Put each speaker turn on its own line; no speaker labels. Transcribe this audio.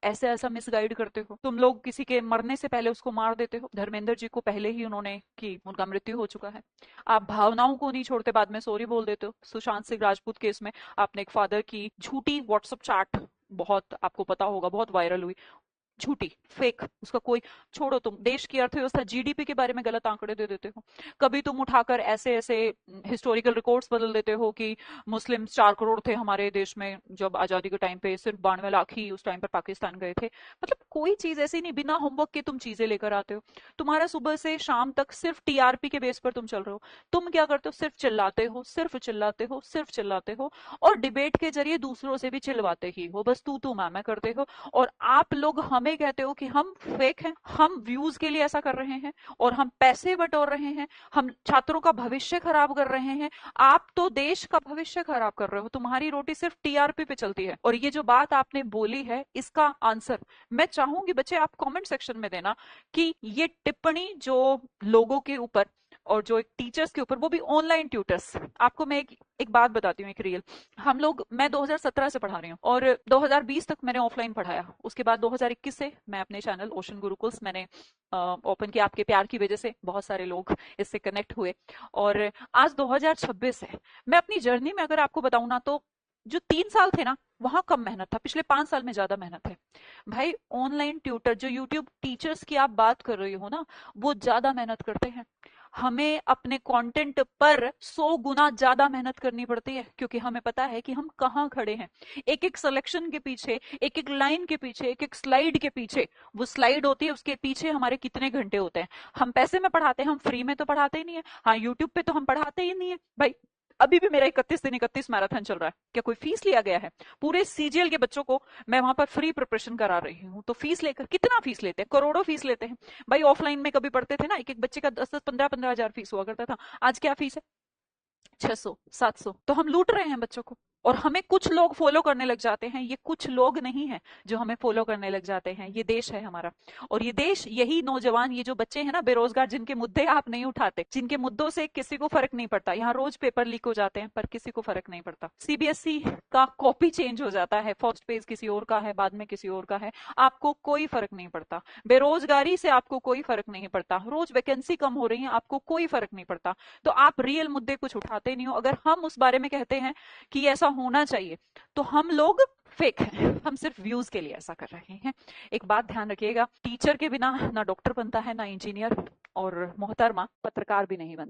ऐसे ऐसा मिसगाइड करते हो तुम लोग, किसी के मरने से पहले उसको मार देते हो। धर्मेंद्र जी को पहले ही उन्होंने की, उनका मृत्यु हो चुका है। आप भावनाओं को नहीं छोड़ते, बाद में सॉरी बोल देते हो। सुशांत सिंह राजपूत केस में आपने एक फादर की झूठी व्हाट्सएप चैट, बहुत आपको पता होगा, बहुत वायरल हुई, झूठी, फेक, उसका कोई, छोड़ो, तुम देश की अर्थव्यवस्था जीडीपी के बारे में गलत आंकड़े दे देते हो। कभी तुम उठाकर ऐसे ऐसे हिस्टोरिकल रिकॉर्ड्स बदल देते हो कि मुस्लिम 4 करोड़ थे हमारे देश में जब आजादी के टाइम पे, सिर्फ 92 लाख ही उस टाइम पर पाकिस्तान गए थे। मतलब कोई चीज ऐसी नहीं, बिना होमवर्क के तुम चीजें लेकर आते हो। तुम्हारा सुबह से शाम तक सिर्फ टीआरपी के बेस पर तुम चल रहे हो। तुम क्या करते हो, सिर्फ चिल्लाते हो, सिर्फ चिल्लाते हो, सिर्फ चिल्लाते हो, और डिबेट के जरिए दूसरों से भी चिल्वाते ही हो, बस तू मैं करते हो। और आप लोग हमें कहते हो कि हम फेक हैं, हम व्यूज के लिए ऐसा कर रहे हैं, और हम पैसे बटोर रहे हैं, हम छात्रों का भविष्य खराब कर रहे हैं। आप तो देश का भविष्य खराब कर रहे हो, तुम्हारी रोटी सिर्फ टीआरपी पे चलती है। और ये जो बात आपने बोली है, इसका आंसर मैं चाहूंगी बच्चे आप कमेंट सेक्शन में देना, कि ये टिप्पणी जो लोगों के ऊपर, और जो एक टीचर्स के ऊपर, वो भी ऑनलाइन ट्यूटर्स। आपको मैं एक बात बताती हूँ, एक रियल, हम लोग, मैं 2017 से पढ़ा रही हूँ और 2020 तक मैंने ऑफलाइन पढ़ाया। उसके बाद 2021 से मैं अपने चैनल ओशन गुरुकुल्स मैंने ओपन किया। आपके प्यार की वजह से बहुत सारे लोग इससे कनेक्ट हुए, और आज 2026 है। मैं अपनी जर्नी में अगर आपको बताऊं ना, तो जो 3 साल थे ना, वहां कम मेहनत था, पिछले 5 साल में ज्यादा मेहनत है। भाई ऑनलाइन ट्यूटर, जो यूट्यूब टीचर्स की आप बात कर रही हो ना, वो ज्यादा मेहनत करते हैं। हमें अपने कंटेंट पर 100 गुना ज्यादा मेहनत करनी पड़ती है, क्योंकि हमें पता है कि हम कहाँ खड़े हैं। एक एक सिलेक्शन के पीछे, एक एक लाइन के पीछे, एक एक स्लाइड के पीछे, वो स्लाइड होती है, उसके पीछे हमारे कितने घंटे होते हैं। हम पैसे में पढ़ाते हैं, हम फ्री में तो पढ़ाते ही नहीं है। हाँ, यूट्यूब पे तो हम पढ़ाते ही नहीं है भाई। अभी भी मेरा 31 दिन 31 मैराथन चल रहा है, क्या कोई फीस लिया गया है? पूरे सीजीएल के बच्चों को मैं वहां पर फ्री प्रिपरेशन करा रही हूँ, तो फीस लेकर कितना फीस लेते हैं? करोड़ों फीस लेते हैं। भाई ऑफलाइन में कभी पढ़ते थे ना, एक एक बच्चे का 10-10 15-15 हजार फीस हुआ करता था। आज क्या फीस है? 600-700। तो हम लूट रहे हैं बच्चों को, और हमें कुछ लोग फॉलो करने लग जाते हैं। ये कुछ लोग नहीं है जो हमें फॉलो करने लग जाते हैं, ये देश है हमारा। और ये देश, यही नौजवान, ये जो बच्चे हैं ना बेरोजगार, जिनके मुद्दे आप नहीं उठाते, जिनके मुद्दों से किसी को फर्क नहीं पड़ता। यहाँ रोज पेपर लीक हो जाते हैं पर किसी को फर्क नहीं पड़ता। सीबीएसई का कॉपी चेंज हो जाता है, फर्स्ट पेज किसी और का है, बाद में किसी और का है, आपको कोई फर्क नहीं पड़ता। बेरोजगारी से आपको कोई फर्क नहीं पड़ता, रोज वैकेंसी कम हो रही है, आपको कोई फर्क नहीं पड़ता। तो आप रियल मुद्दे कुछ उठाते नहीं हो। अगर हम उस बारे में कहते हैं कि ऐसा होना चाहिए, तो हम लोग फेक हैं, हम सिर्फ व्यूज के लिए ऐसा कर रहे हैं। एक बात ध्यान रखिएगा, टीचर के बिना ना डॉक्टर बनता है, ना इंजीनियर, और मोहतरमा पत्रकार भी नहीं बनता।